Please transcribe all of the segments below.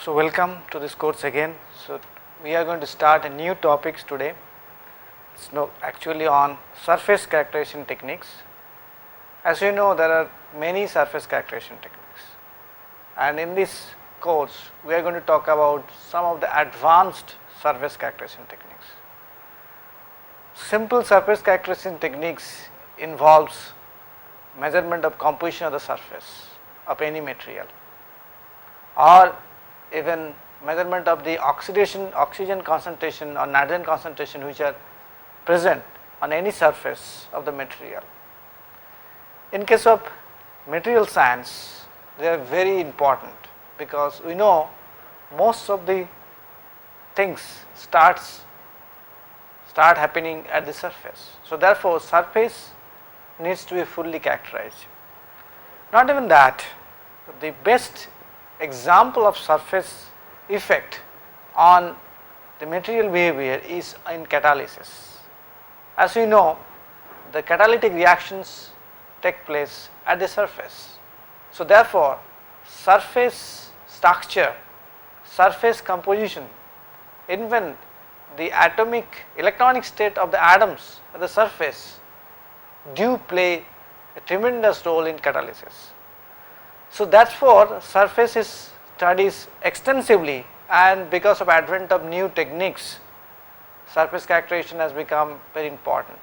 So welcome to this course again. So we are going to start a new topics today. It's actually on surface characterization techniques. As you know, there are many surface characterization techniques, and in this course we are going to talk about some of the advanced surface characterization techniques. Simple surface characterization techniques involves measurement of composition of the surface of any material, or even measurement of the oxygen concentration or nitrogen concentration which are present on any surface of the material. In case of material science, they are very important because we know most of the things start happening at the surface. So therefore, surface needs to be fully characterized. Not even that, the best example of surface effect on the material behavior is in catalysis. As we know, the catalytic reactions take place at the surface. So therefore, surface structure, surface composition, even the atomic electronic state of the atoms at the surface do play a tremendous role in catalysis. So therefore, surface is studied extensively, and because of advent of new techniques, surface characterization has become very important.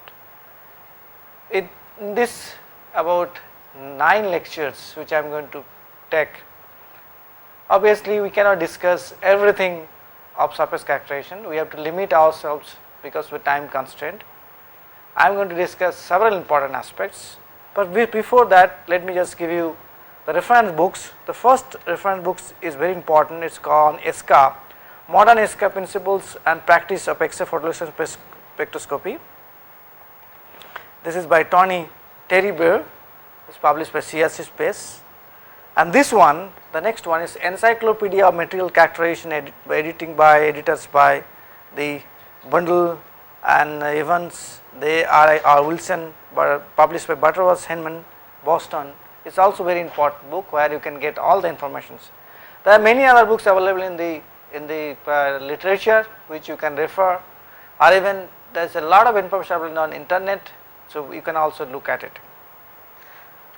In this about 9 lectures which I am going to take, obviously we cannot discuss everything of surface characterization. We have to limit ourselves because of time constraint. I am going to discuss several important aspects, but before that let me just give you the reference books. The first reference books is very important. It's called ESCA, Modern ESCA Principles and Practice of X-ray Photoluminescence Spectroscopy. This is by Tony Terry-Bear. It's published by CRC Space. And this one, the next one, is Encyclopedia of Material Characterization, editing by editors by the Bundle and Evans, they are Wilson, published by Butterworth, Henman, Boston. It's also very important book where you can get all the informations. There are many other books available in the literature which you can refer, or even there is a lot of information available on internet, so you can also look at it.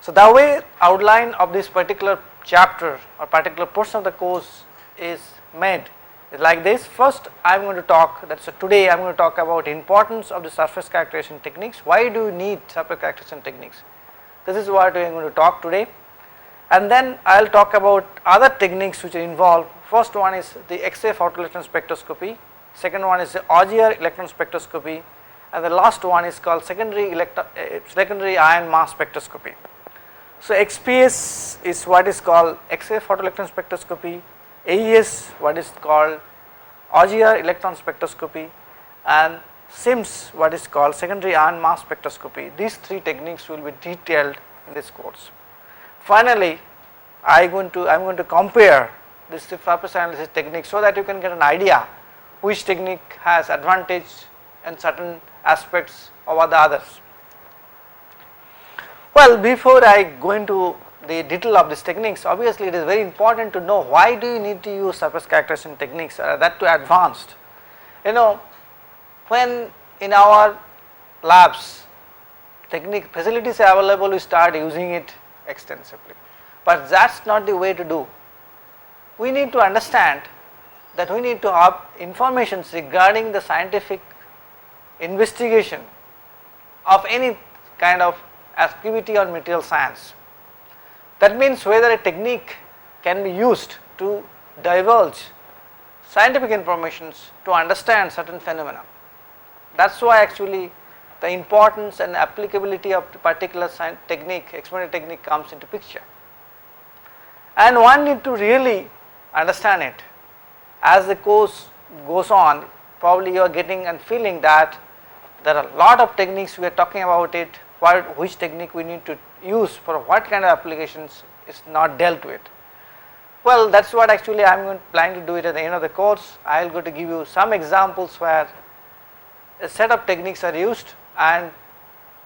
So the way outline of this particular chapter or particular portion of the course is made is like this. First I am going to talk, today I am going to talk about importance of the surface characterization techniques. Why do you need surface characterization techniques? This is what we are going to talk today, and then I will talk about other techniques which are involved. First one is the X-ray photoelectron spectroscopy, second one is the Auger electron spectroscopy, and the last one is called secondary ion mass spectroscopy. So XPS is what is called X-ray photoelectron spectroscopy, AES what is called Auger electron spectroscopy, and SIMS what is called secondary ion mass spectroscopy. These 3 techniques will be detailed in this course. Finally, I am going to compare this surface analysis technique so that you can get an idea which technique has advantage in certain aspects over the others. Well, before I go into the detail of these techniques, obviously it is very important to know why do you need to use surface characterization techniques, that too advanced. You know, when in our labs technique facilities are available, we start using it extensively, but that's not the way to do. We need to understand that we need to have information regarding the scientific investigation of any kind of activity on material science. That means whether a technique can be used to divulge scientific information to understand certain phenomena. That's why actually the importance and applicability of the particular technique, experimental technique comes into picture. And one need to really understand it. As the course goes on, probably you are getting and feeling that there are a lot of techniques, we are talking about it, which technique we need to use for what kind of applications is not dealt with. Well, that's what actually I am planning to do it at the end of the course. I will go to give you some examples where a set of techniques are used and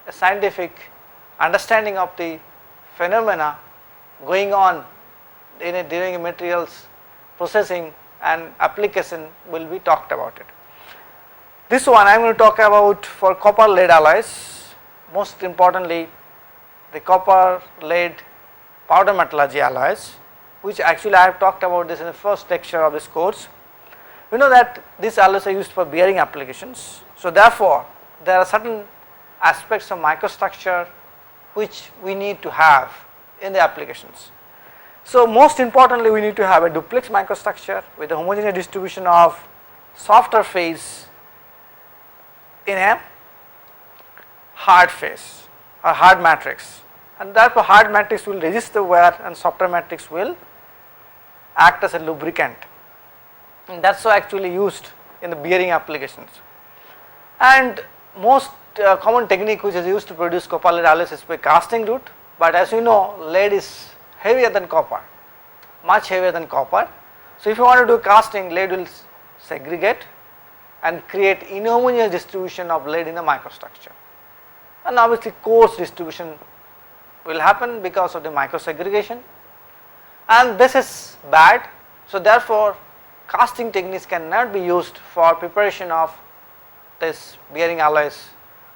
a scientific understanding of the phenomena going on during materials processing and application will be talked about it. This one I am going to talk about for copper lead alloys, most importantly the copper lead powder metallurgy alloys, which actually I have talked about this in the first lecture of this course. We know that these alloys are used for bearing applications, so therefore there are certain aspects of microstructure which we need to have in the applications. So most importantly we need to have a duplex microstructure with a homogeneous distribution of softer phase in a hard phase or hard matrix, and therefore hard matrix will resist the wear and softer matrix will act as a lubricant, and that is actually used in the bearing applications. And most common technique which is used to produce copper lead alloys is by casting route, but as you know lead is heavier than copper, much heavier than copper. So if you want to do casting, lead will segregate and create inhomogeneous distribution of lead in the microstructure, and obviously coarse distribution will happen because of the microsegregation, and this is bad. So therefore casting techniques cannot be used for preparation of this bearing alloys,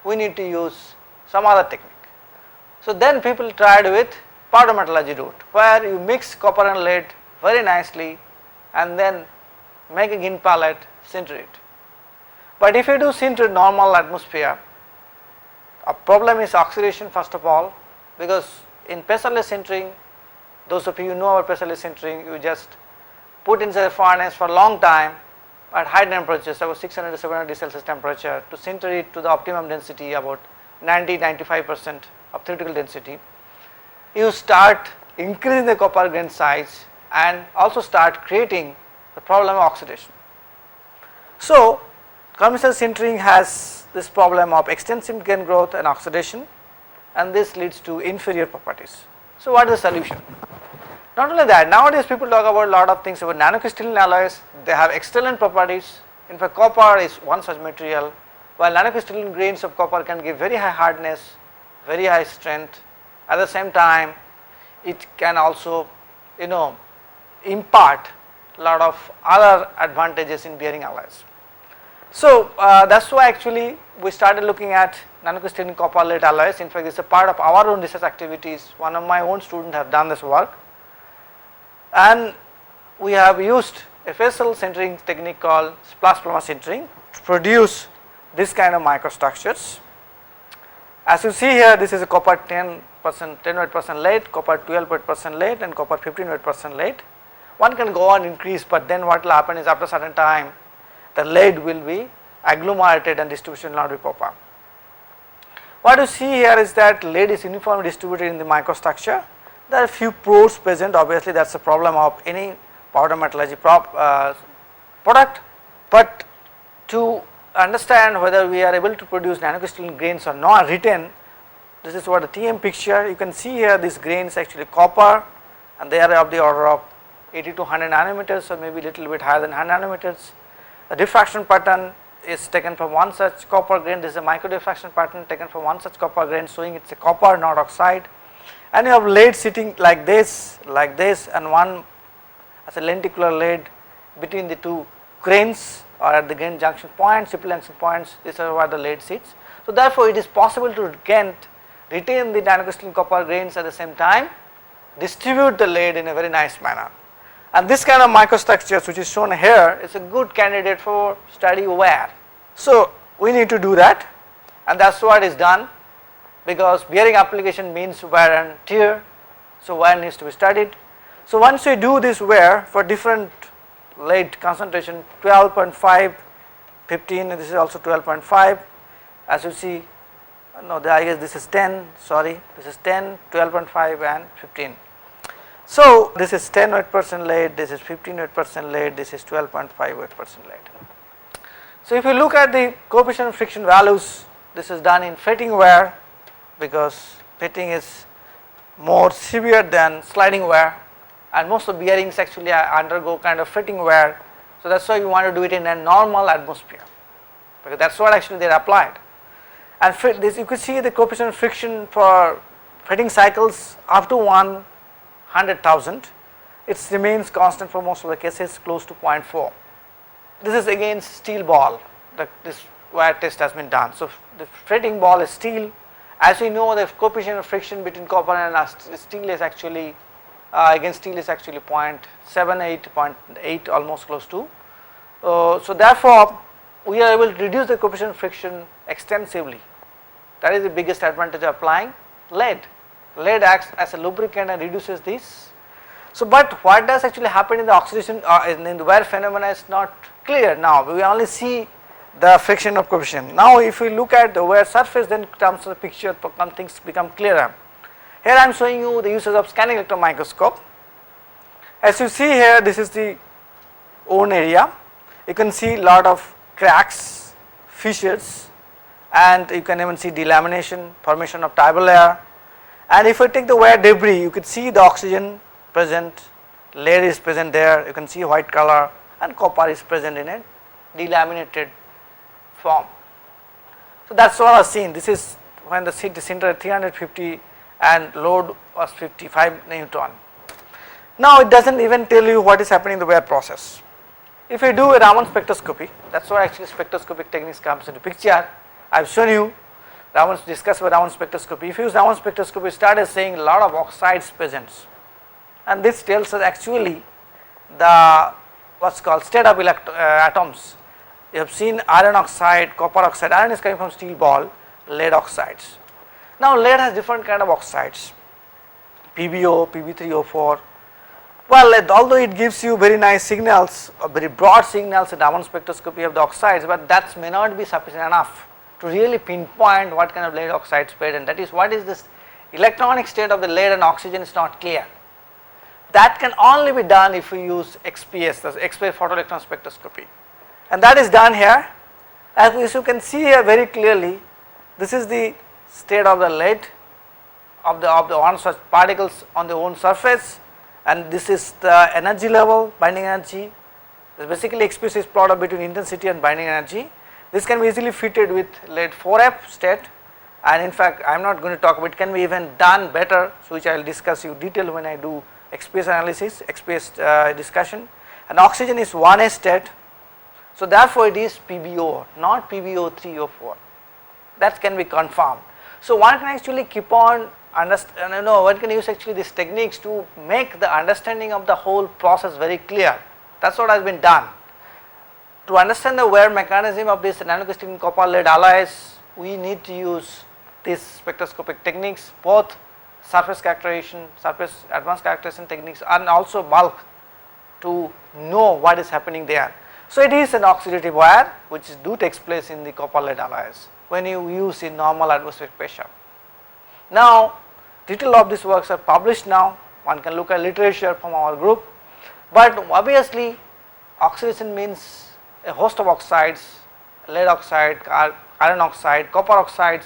we need to use some other technique. So then people tried with powder metallurgy route, where you mix copper and lead very nicely and then make a gin pellet, sinter it. But if you do sinter normal atmosphere, a problem is oxidation first of all, because in pressureless sintering, those of you who know about pressureless sintering, you just put inside a furnace for a long time at high temperatures, about 600 to 700 degrees Celsius temperature, to sinter it to the optimum density about 90-95% of theoretical density. You start increasing the copper grain size and also start creating the problem of oxidation. So conventional sintering has this problem of extensive grain growth and oxidation, and this leads to inferior properties. So what is the solution? Not only that, nowadays people talk about a lot of things about nanocrystalline alloys. They have excellent properties. In fact, copper is one such material, while nanocrystalline grains of copper can give very high hardness, very high strength. At the same time it can also impart a lot of other advantages in bearing alloys. So that is why actually we started looking at nanocrystalline copper lead alloys. In fact, this is a part of our own research activities. One of my own students have done this work, and we have used a facial sintering technique called splash plasma sintering to produce this kind of microstructures. As you see here, this is a copper 10 weight percent lead, copper 12 weight percent lead, and copper 15 weight percent lead. One can go on increase, but then what will happen is after a certain time the lead will be agglomerated and distribution will not be proper. What you see here is that lead is uniformly distributed in the microstructure. There are few pores present, obviously that is a problem of any powder metallurgy product, but to understand whether we are able to produce nanocrystalline grains or not written, this is what the TM picture. You can see here these grains actually copper, and they are of the order of 80 to 100 nanometers, or maybe little bit higher than 100 nanometers. The diffraction pattern is taken from one such copper grain. This is a micro diffraction pattern taken from one such copper grain, showing it is a copper, not oxide. And you have lead sitting like this, and one as a lenticular lead between the two grains or at the grain junction points, simple junction points. These are where the lead sits. So therefore it is possible to retain the nanocrystalline copper grains, at the same time distribute the lead in a very nice manner. And this kind of microstructures which is shown here is a good candidate for study wear. So we need to do that, and that is what is done, because bearing application means wear and tear, so wear needs to be studied. So once we do this wear for different lead concentration, 12.5, 15, and this is also 12.5, as you see, no, I guess this is 10, sorry, this is 10, 12.5 and 15. So this is 10 weight percent lead, this is 15 weight percent lead, this is 12.5 weight percent lead. So if you look at the coefficient of friction values, this is done in fretting wear, because fretting is more severe than sliding wear, and most of the bearings actually undergo kind of fretting wear. So that is why you want to do it in a normal atmosphere, because that is what actually they are applied. And this, you could see the coefficient of friction for fretting cycles up to 100,000, it remains constant for most of the cases, close to 0.4. This is again steel ball, this wire test has been done. So the fretting ball is steel. As we know, the coefficient of friction between copper and steel is actually against steel is actually 0.78, 0.8, almost close to. So therefore, we are able to reduce the coefficient of friction extensively. That is the biggest advantage of applying lead. Lead acts as a lubricant and reduces this. So, but what does actually happen in the oxidation in the wear phenomena is not clear now. We only see the friction of coefficient. Now, if we look at the wear surface, then comes the picture, things become clearer. Here I am showing you the uses of scanning electron microscope. As you see here, this is the worn area. You can see lot of cracks, fissures, and you can even see delamination, formation of table layer. And if I take the wear debris, you could see the oxygen present, lead is present there, you can see white color, and copper is present in a delaminated form. So that is what I was seen. This is when the center at 350 and load was 55 Newton. Now it does not even tell you what is happening in the wear process. If you do a Raman spectroscopy, that is where actually spectroscopic techniques comes into picture. I have shown you discuss about Raman spectroscopy. If you use Raman spectroscopy, started saying a lot of oxides present, and this tells us actually the what is called state of atoms. You have seen iron oxide, copper oxide. Iron is coming from steel ball, lead oxides. Now lead has different kind of oxides, PbO, Pb3O4. Well, although it gives you very nice signals, very broad signals in Raman spectroscopy of the oxides, but that may not be sufficient enough to really pinpoint what kind of lead oxides present. That is, what is this electronic state of the lead and oxygen is not clear. That can only be done if we use XPS, that's X-ray photoelectron spectroscopy, and that is done here. As you can see here very clearly, this is the state of the lead of the one such particles on the own surface, and this is the energy level, binding energy. This basically XPS is product between intensity and binding energy. This can be easily fitted with lead 4F state, and in fact I am not going to talk about it, can be even done better, so which I will discuss you detail when I do XPS analysis, XPS discussion. And oxygen is 1S state, so therefore it is PbO, not PbO3O4. That can be confirmed. So one can actually keep on one can use actually these techniques to make the understanding of the whole process very clear. That is what has been done. To understand the wear mechanism of this nanocrystalline copper lead alloys, we need to use these spectroscopic techniques, both surface characterization, surface advanced characterization techniques, and also bulk, to know what is happening there. So it is an oxidative wear which takes place in the copper lead alloys when you use in normal atmospheric pressure. Now detail of these works are published now, one can look at literature from our group, but obviously oxidation means a host of oxides, lead oxide, iron oxide, copper oxides,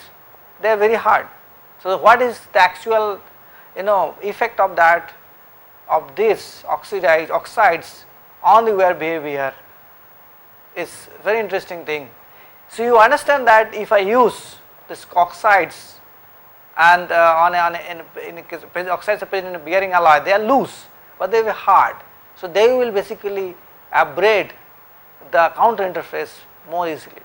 they are very hard. So what is the actual effect of that, of these oxides on the wear behavior is very interesting thing. So you understand that if I use this oxides and in case oxides are present in a bearing alloy, they are loose but they are hard, so they will basically abrade the counter interface more easily.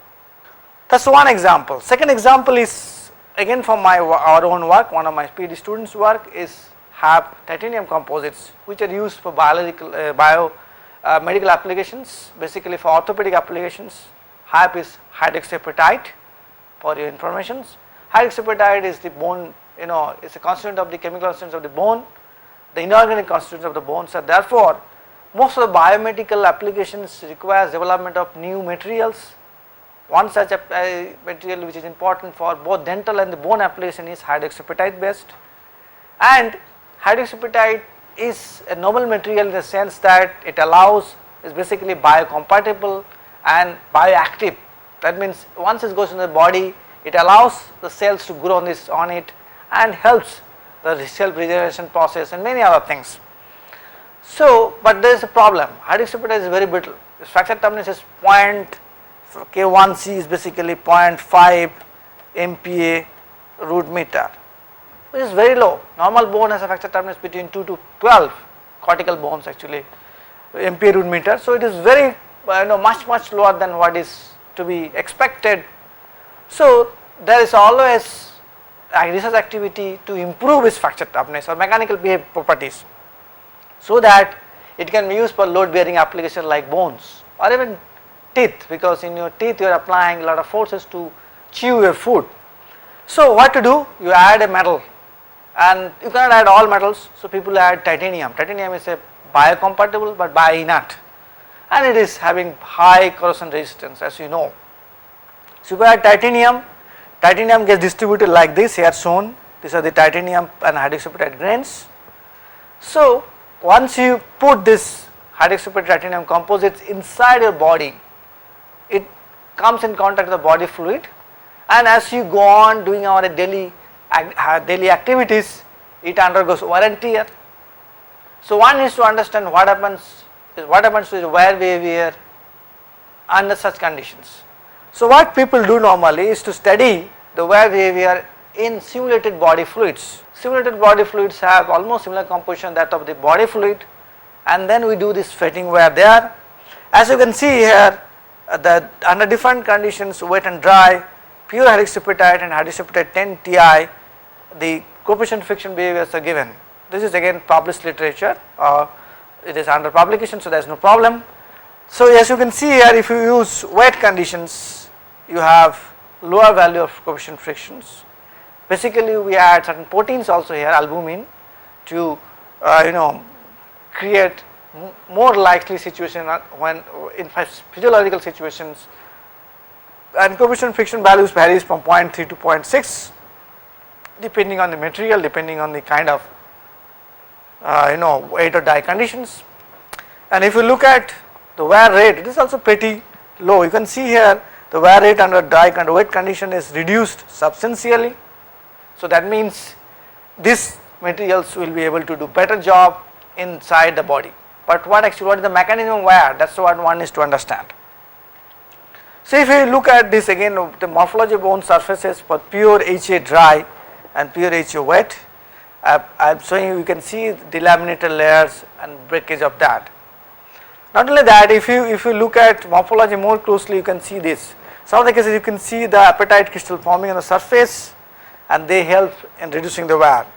That is one example. Second example is again from our own work, one of my PhD students' work is have titanium composites which are used for medical applications, basically for orthopedic applications. HAP is hydroxyapatite for your informations. Hydroxyapatite is the bone, it's a constituent of the chemical constituents of the bone, the inorganic constituents of the bone. So therefore, most of the biomedical applications requires development of new materials. One such material which is important for both dental and the bone application is hydroxyapatite based, and hydroxyapatite is a noble material in the sense that it is basically biocompatible and bioactive. That means once it goes into the body, it allows the cells to grow on it and helps the cell regeneration process and many other things. So, but there is a problem. Hydroxyapatite is very brittle. Its fracture toughness is K1C is basically 0.5 MPa root meter, which is very low. Normal bone has a fracture toughness between 2 to 12, cortical bones actually, MPa root meter. So it is very much lower than what is to be expected. So there is always a research activity to improve its fracture toughness or mechanical behavior properties, so that it can be used for load bearing application like bones or even teeth, because in your teeth you are applying a lot of forces to chew your food. So what to do? You add a metal, and you cannot add all metals, so people add titanium. Titanium is a biocompatible but bioinert, and it is having high corrosion resistance, as you know. So if you add titanium, titanium gets distributed like this here shown. These are the titanium and hydroxyapatite grains. So once you put this hydroxyapatite titanium composites inside your body, it comes in contact with the body fluid, and as you go on doing our daily activities, it undergoes wear and tear. So one needs to understand what happens to the wear behavior under such conditions. So what people do normally is to study the wear behavior in simulated body fluids. Simulated body fluids have almost similar composition that of the body fluid, and then we do this fetting wear there. As you can see here, under different conditions, wet and dry, pure hydroxyapatite and hydroxyapatite 10 Ti, the coefficient friction behaviors are given. This is again published literature, it is under publication, so there is no problem. So as you can see here, if you use wet conditions, you have lower value of coefficient frictions. Basically we add certain proteins also here, albumin, to create more likely situation when in physiological situations, and coefficient friction values varies from 0.3 to 0.6 depending on the material, depending on the kind of weight or die conditions. And if you look at the wear rate, it is also pretty low. You can see here the wear rate under dry and wet condition is reduced substantially. So that means these materials will be able to do better job inside the body. But what is the mechanism of wear? That is what one needs to understand. So if you look at this again, the morphology of bone surfaces for pure HA dry and pure HA wet, I am showing you can see delaminated layers and breakage of that. Not only that, if you look at morphology more closely, you can see this. Some of the cases you can see the apatite crystal forming on the surface, and they help in reducing the wear.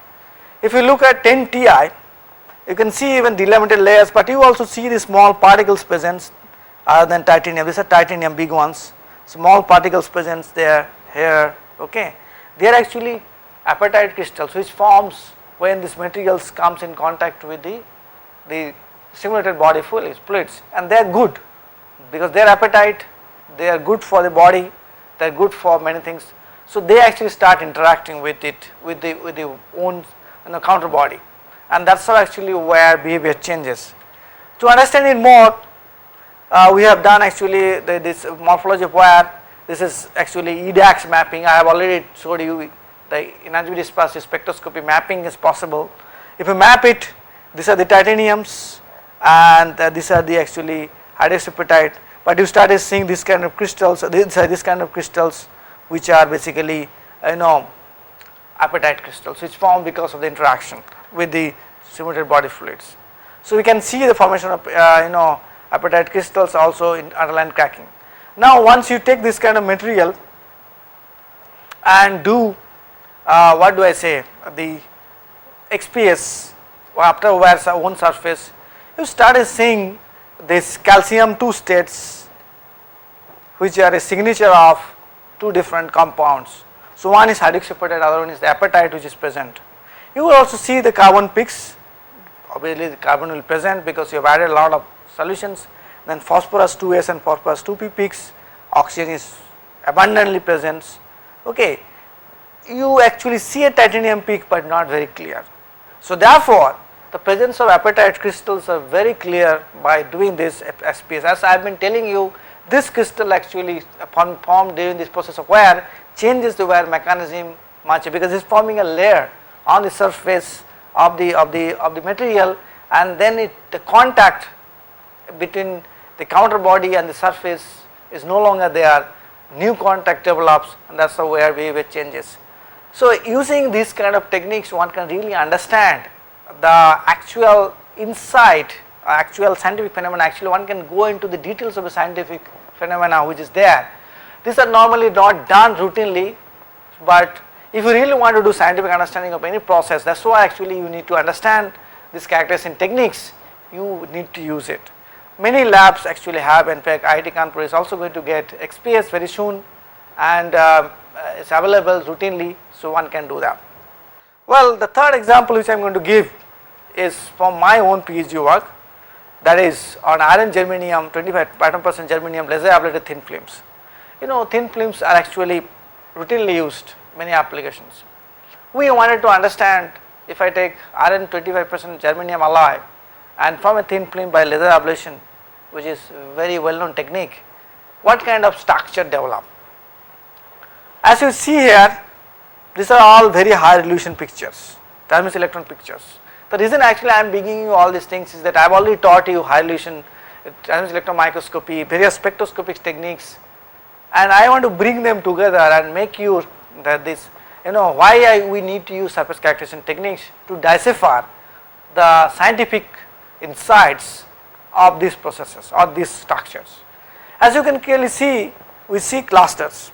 If you look at 10 Ti, you can see even delaminated layers, but you also see the small particles present other than titanium. These are titanium big ones, small particles present there, here, okay. They are actually apatite crystals which forms when this materials comes in contact with the simulated body fluids, and they are good because they are apatite, they are good for the body, they are good for many things. So they actually start interacting with it, with the own counter body, and that's how actually where behavior changes. To understand it more, we have done actually this morphology of wear. This is actually EDAX mapping. I have already showed you the energy dispersive spectroscopy mapping is possible. If you map it, these are the titaniums and these are the actually hydroxyapatite, but you started seeing this kind of crystals, this kind of crystals which are basically apatite crystals which form because of the interaction with the simulated body fluids. So we can see the formation of apatite crystals also in underlying cracking. Now once you take this kind of material and do what do I say, the XPS after wear's own surface, you started seeing this calcium 2 states which are a signature of two different compounds. So one is hydroxyapatite, other one is the apatite which is present. You will also see the carbon peaks. Obviously the carbon will present because you have added a lot of solutions. Then phosphorus 2s and phosphorus 2p peaks, oxygen is abundantly present, okay. You actually see a titanium peak but not very clear. So therefore the presence of apatite crystals are very clear by doing this SPS. As I have been telling you, this crystal actually formed during this process of wear changes the wear mechanism much because it is forming a layer on the surface of the material, and then the contact between the counter body and the surface is no longer there, new contact develops, and that is how wear behavior changes. So using these kind of techniques one can really understand the actual inside actual scientific phenomena, actually one can go into the details of the scientific phenomena which is there. These are normally not done routinely, but if you really want to do scientific understanding of any process, that is why actually you need to understand this characterization techniques, you need to use it. Many labs actually have, in fact IIT Kanpur is also going to get XPS very soon, and it is available routinely, so one can do that. Well, the third example which I am going to give is from my own PhD work, that is on iron germanium 25% germanium laser ablated thin films. You know, thin films are actually routinely used many applications. We wanted to understand, if I take iron 25% germanium alloy and form a thin film by laser ablation, which is very well known technique, what kind of structure develop. As you see here, these are all very high resolution pictures, transmission electron pictures. The reason actually I am bringing you all these things is that I have already taught you high resolution transmission electron microscopy, various spectroscopic techniques, and I want to bring them together and make you that this, you know, why we need to use surface characterization techniques to decipher the scientific insights of these processes or these structures. As you can clearly see, we see clusters.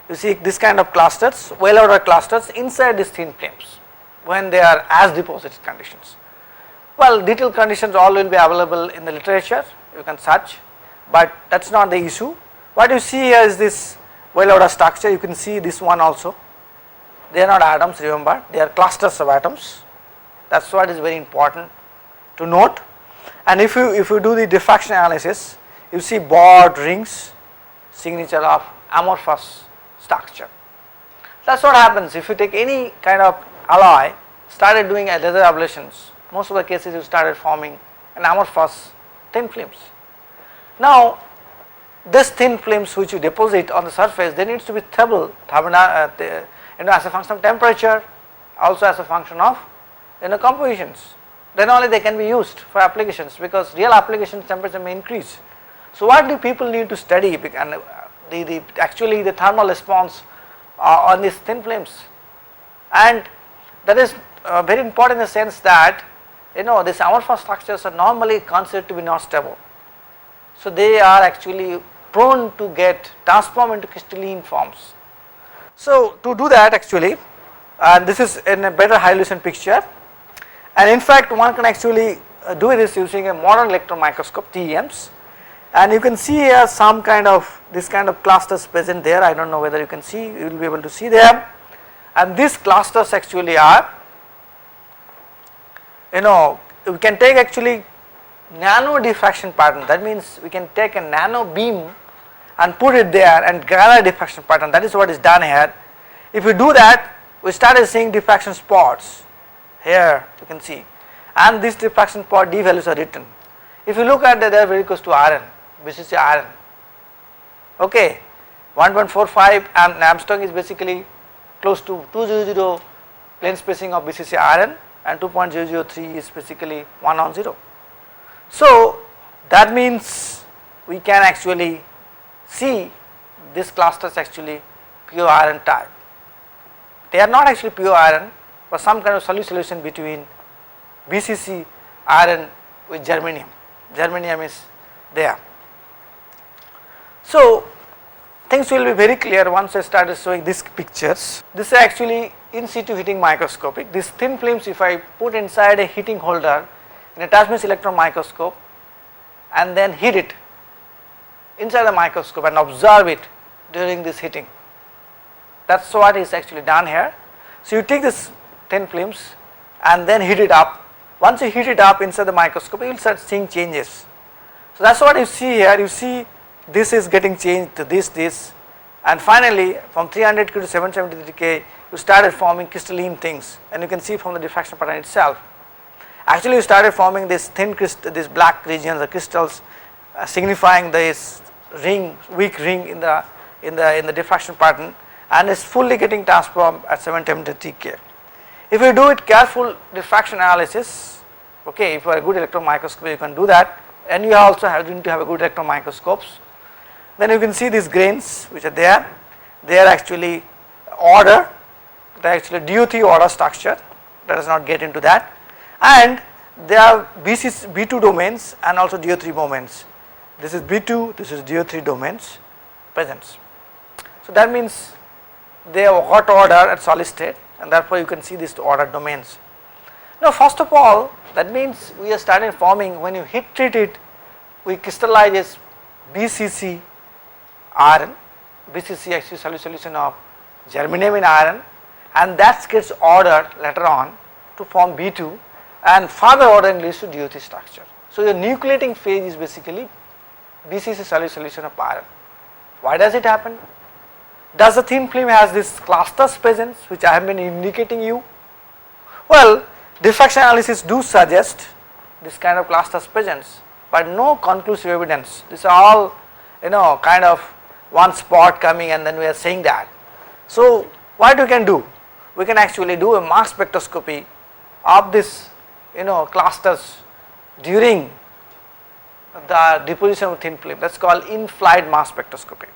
You see this kind of clusters, well ordered clusters inside these thin films when they are as deposited conditions. Well, detailed conditions all will be available in the literature, you can search, but that is not the issue. What you see here is this well ordered structure. You can see this one also. They are not atoms, remember, they are clusters of atoms. That is what is very important to note. And if you do the diffraction analysis, you see barred rings, signature of amorphous structure. That is what happens if you take any kind of alloy, started doing laser ablations, most of the cases you started forming an amorphous thin films. Now this thin films which you deposit on the surface, they needs to be stable, as a function of temperature, also as a function of compositions. Then only they can be used for applications, because real applications temperature may increase. So what do people need to study, and actually the thermal response on these thin films, and that is very important in the sense that these amorphous structures are normally considered to be not stable. So they are actually prone to get transformed into crystalline forms. So to do that actually, and this is in a better high resolution picture, and in fact one can actually do this using a modern electron microscope, TEMs, and you can see here some kind of this kind of clusters present there. I do not know whether you can see, you will be able to see them, and these clusters actually are, we can take actually nano diffraction pattern. That means we can take a nano beam and put it there and gather diffraction pattern. That is what is done here. If we do that, we started seeing diffraction spots. Here you can see, and this diffraction spot D values are written. If you look at that, they are very close to iron, BCC iron. Okay, 1.45 Armstrong is basically close to 200 plane spacing of BCC iron, and 2.003 is basically 1 on 0. So that means we can actually see these clusters actually pure iron type. They are not actually pure iron, but some kind of solution between BCC iron with germanium. Germanium is there. So things will be very clear once I started showing these pictures. This is actually in situ heating microscopic. These thin films, if I put inside a heating holder in a transmission electron microscope and then heat it inside the microscope and observe it during this heating, that is what is actually done here. So you take this thin films and then heat it up. Once you heat it up inside the microscope, you will start seeing changes. So that is what you see here. You see this is getting changed to this, and finally from 300 K to 773 K you started forming crystalline things, and you can see from the diffraction pattern itself. Actually you started forming this thin this black regions, the crystals, signifying this ring, weak ring in the diffraction pattern, and is fully getting transformed at 773 K. If you do it careful diffraction analysis, okay, if you are a good electron microscope you can do that, and you also need to have a good electron microscopes. Then you can see these grains which are there, they are actually order, they are actually DU3 order structure, let us not get into that, and They are B2 domains and also DO3 domains. This is B2, this is DO3 domains present. So that means they have got order at solid state, and therefore you can see these order domains. Now first of all, that means we are starting forming, when you heat treat it, we crystallize as BCC iron. BCC actually solution of germanium iron, and that gets ordered later on to form B2, and further ordering leads to DO3 structure. So your nucleating phase is basically BCC solution of iron. Why does it happen? Does the thin film has this clusters presence which I have been indicating you? Well, diffraction analysis do suggest this kind of clusters presence, but no conclusive evidence. These are all kind of one spot coming and then we are saying that. So what we can do? We can actually do a mass spectroscopy of this clusters during the deposition of thin film. That is called in-flight mass spectroscopy,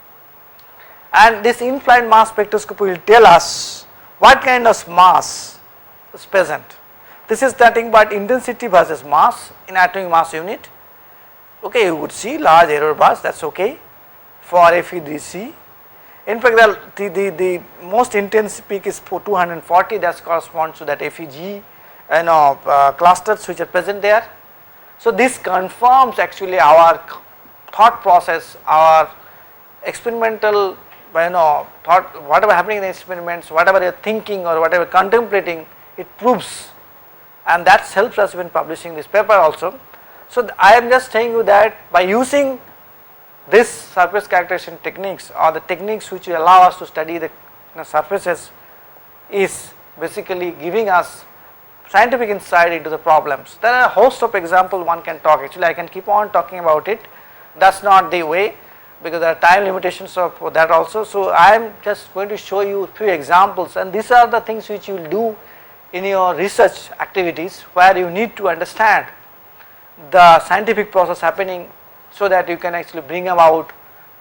and this in-flight mass spectroscopy will tell us what kind of mass is present. This is nothing but intensity versus mass in atomic mass unit. Okay, you would see large error bars, that is okay for FEDC. In fact, the most intense peak is for 240, that corresponds to that FEG clusters which are present there. So this confirms actually our thought process, our experimental thought, whatever happening in the experiments, whatever you are thinking or whatever contemplating, it proves, and that helps us when publishing this paper also. So I am just telling you that by using this surface characterization techniques or the techniques which will allow us to study the surfaces is basically giving us scientific insight into the problems. There are a host of examples one can talk. Actually I can keep on talking about it. That is not the way, because there are time limitations for that also. So I am just going to show you a few examples, and these are the things which you will do in your research activities, where you need to understand the scientific process happening so that you can actually bring about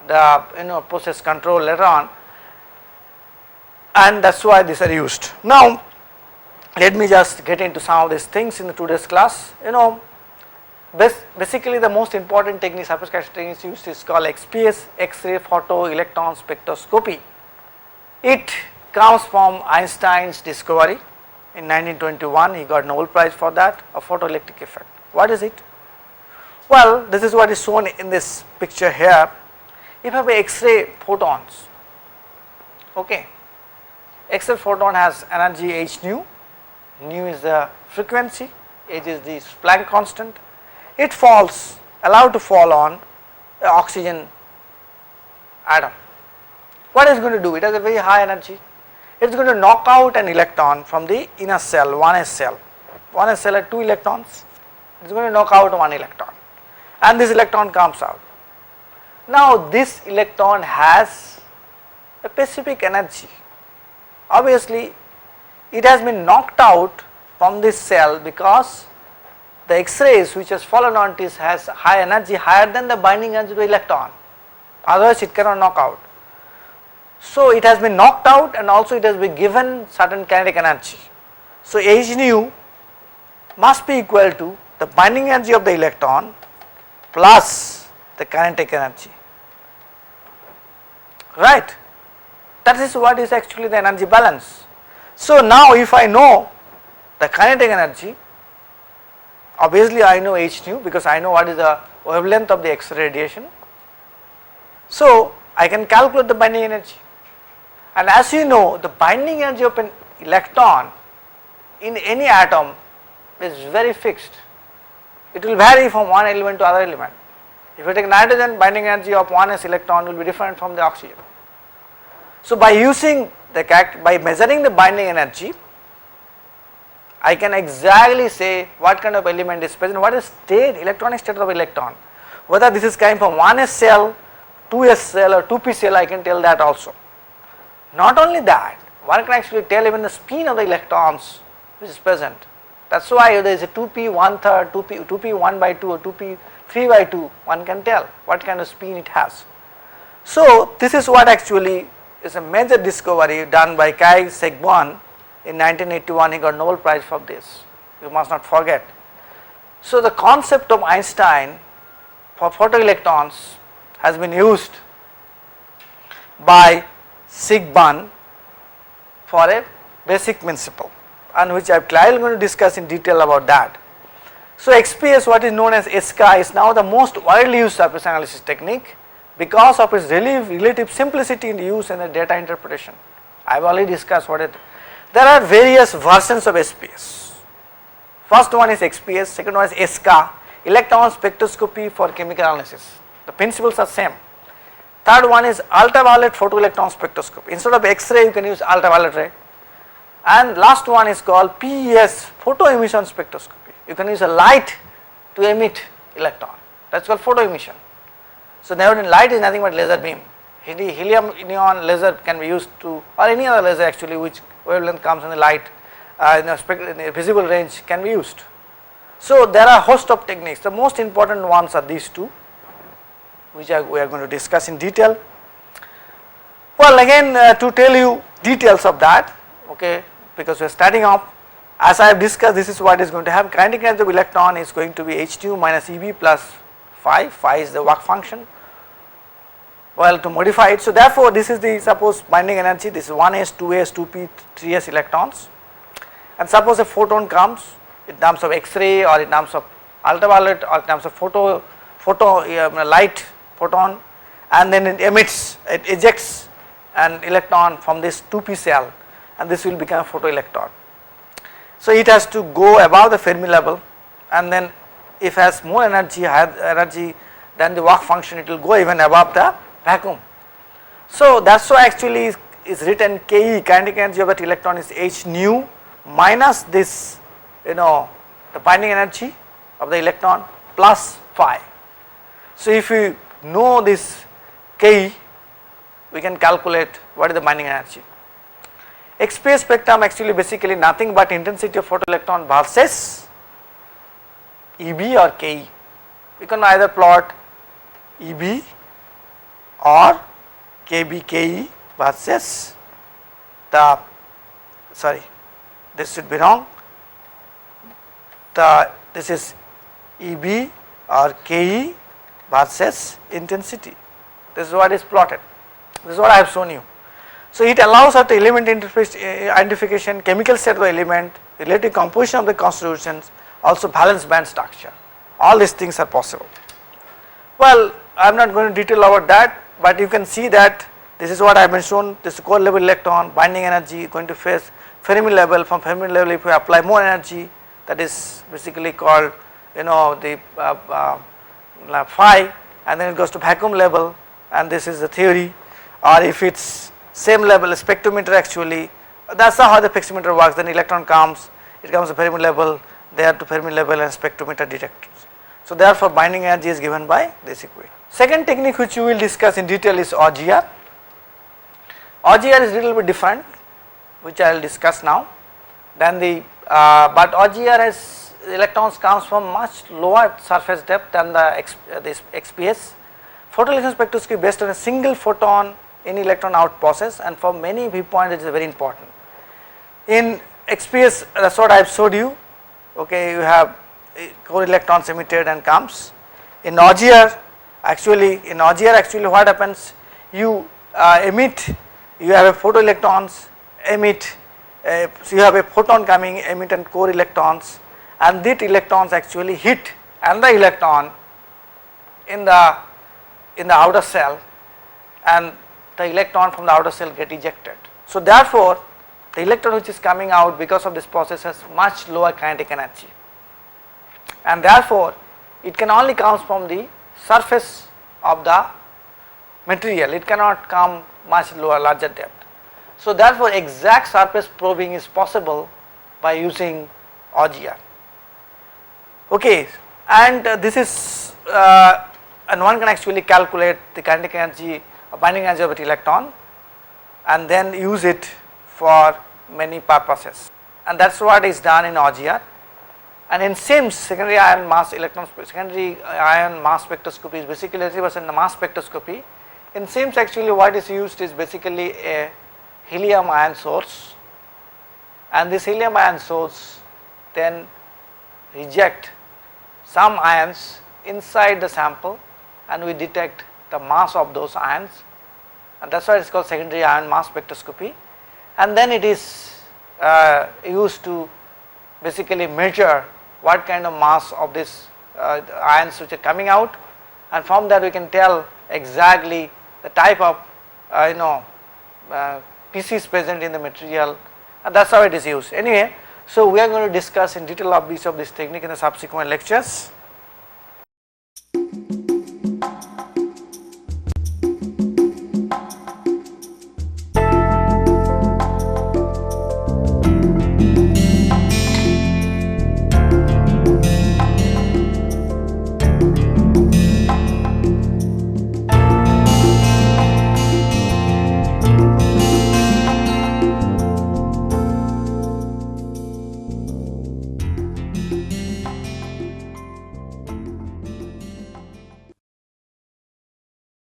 the process control later on, and that is why these are used. Now let me just get into some of these things in the today's class. Basically the most important technique, surface characterization technique used is called XPS, X-ray photo electron spectroscopy. It comes from Einstein's discovery in 1921. He got Nobel Prize for that, a photoelectric effect. What is it? Well, this is what is shown in this picture here. If you have X-ray photons, okay, X-ray photon has energy h nu. Nu is the frequency, h is the Planck constant. It falls, allowed to fall on an oxygen atom. What is going to do? It has a very high energy. It is going to knock out an electron from the inner cell, 1s cell. 1s cell had 2 electrons. It is going to knock out 1 electron, and this electron comes out. Now this electron has a specific energy. Obviously it has been knocked out from this cell because the X-rays which has fallen on this has high energy, higher than the binding energy to the electron, otherwise it cannot knock out. So it has been knocked out, and also it has been given certain kinetic energy. So h nu must be equal to the binding energy of the electron plus the kinetic energy, right? That is what is actually the energy balance. So now if I know the kinetic energy, obviously I know h nu because I know what is the wavelength of the X-ray radiation. So I can calculate the binding energy, and as you know, the binding energy of an electron in any atom is very fixed. It will vary from one element to other element. If you take nitrogen, binding energy of 1s electron will be different from the oxygen. So by using by measuring the binding energy, I can exactly say what kind of element is present, what is state, electronic state of electron, whether this is coming from 1s cell, 2s cell or 2p cell, I can tell that also. Not only that, one can actually tell even the spin of the electrons which is present. That is why there is a 2p 1/3, 2p 1/2 or 2p 3/2, one can tell what kind of spin it has. So this is what actually is a major discovery done by Kai Segbon in 1981. He got Nobel Prize for this, you must not forget. So the concept of Einstein for photoelectrons has been used by Sigman for a basic principle, and which I am clearly going to discuss in detail about that. So XPS, what is known as SCA, is now the most widely used surface analysis technique because of its relative simplicity in use and the data interpretation. I have already discussed what it. There are various versions of SPS. First one is XPS, second one is SCA, electron spectroscopy for chemical analysis. The principles are same. Third one is ultraviolet photoelectron spectroscopy. Instead of X-ray, you can use ultraviolet ray. And last one is called PES, photo emission spectroscopy. You can use a light to emit electron. That's called photo emission. So nowadays light is nothing but laser beam. Helium neon laser can be used to, or any other laser actually which wavelength comes in the light in the visible range can be used. So there are a host of techniques. The most important ones are these two, which we are going to discuss in detail. Well, again to tell you details of that, okay, because we are starting off, as I have discussed, this is what is going to happen. Kinetic energy of electron is going to be h2 minus Eb plus phi. Phi is the work function. Well, to modify it, so therefore this is the suppose binding energy. This is 1s, 2s, 2p, 3s electrons, and suppose a photon comes in terms of X-ray or in terms of ultraviolet or in terms of light photon, and then it emits, it ejects an electron from this 2p cell, and this will become a photoelectron. So it has to go above the Fermi level, and then if it has more energy, higher energy than the work function, it will go even above the vacuum. So that's why actually is written Ke, kinetic energy of that electron, is h nu minus this, the binding energy of the electron plus phi. So if we know this Ke, we can calculate what is the binding energy. XPS spectrum actually basically nothing but intensity of photoelectron versus Eb or Ke. We can either plot Eb or Kb Ke versus the, sorry, this should be wrong, this is Eb or Ke versus intensity. This is what is plotted, this is what I have shown you. So it allows us to element interface identification, chemical state of the element, relative composition of the constitutions, also valence band structure. All these things are possible. Well, I am not going to detail about that, but you can see that this is what I have been shown. This core level electron, binding energy going to face Fermi level. From Fermi level, if we apply more energy, that is basically called the phi, and then it goes to vacuum level, and this is the theory. Or if it's same level, a spectrometer actually, that's how the spectrometer works. Then electron comes, it comes to Fermi level, there to Fermi level, and spectrometer detectors. So therefore binding energy is given by this equation. Second technique which we will discuss in detail is OGR. OGR is a little bit different, which I will discuss now. Then but OGR has electrons comes from much lower surface depth than this XPS. Photoelectron spectroscopy based on a single photon in electron out process, and for many viewpoints it is very important. In XPS, that's what I have showed you. Okay, you have core electrons emitted and comes. In OGR actually what happens, you emit, you have a photoelectrons emit, so you have a photon coming, emit and core electrons, and these electrons actually hit another electron in the outer cell, and the electron from the outer cell get ejected. So therefore the electron which is coming out because of this process has much lower kinetic energy, and therefore it can only come from the surface of the material, it cannot come much lower, larger depth. So therefore exact surface probing is possible by using OGR. Okay, and this is and one can actually calculate the kinetic energy, binding energy of the electron, and then use it for many purposes, and that's what is done in OGR. And in SIMS, secondary ion mass spectroscopy is basically 80% mass spectroscopy. In SIMS actually what is used is basically a helium ion source, and this helium ion source then reject some ions inside the sample and we detect the mass of those ions, and that is why it is called secondary ion mass spectroscopy. And then it is used to basically measure what kind of mass of this ions which are coming out, and from that we can tell exactly the type of species present in the material, and that is how it is used. Anyway, so we are going to discuss in detail of this technique in the subsequent lectures.